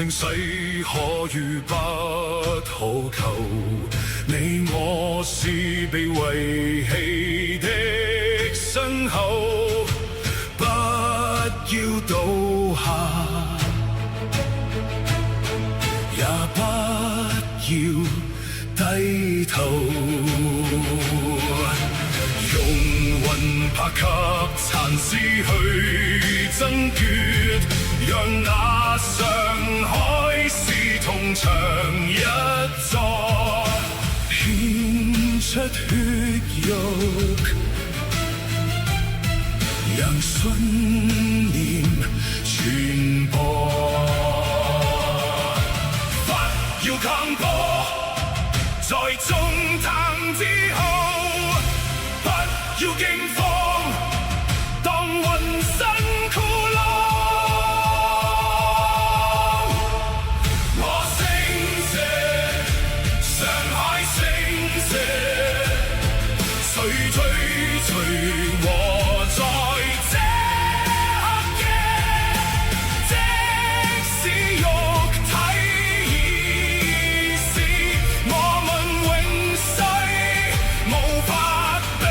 盛世可遇不可求，你我是被遺棄的身後，不要倒下，也不要低頭，用魂魄給殘屍去爭決，讓那上海市銅牆一座，獻出血肉，讓信念傳播。不要強迫，在中彈之後，不要驚慌，當渾身窟窿。我聲謝上海聲謝，誰追隨我在這刻嘅，即使肉體已是我們永世無法被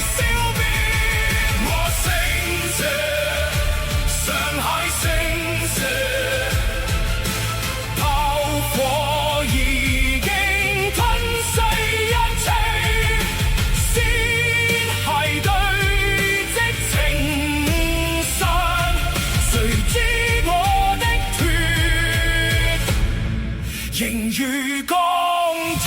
消滅。我聲謝上海聲謝，炮火已經吞噬一切，先係對積情傷，誰知我的血仍如鋼鐵。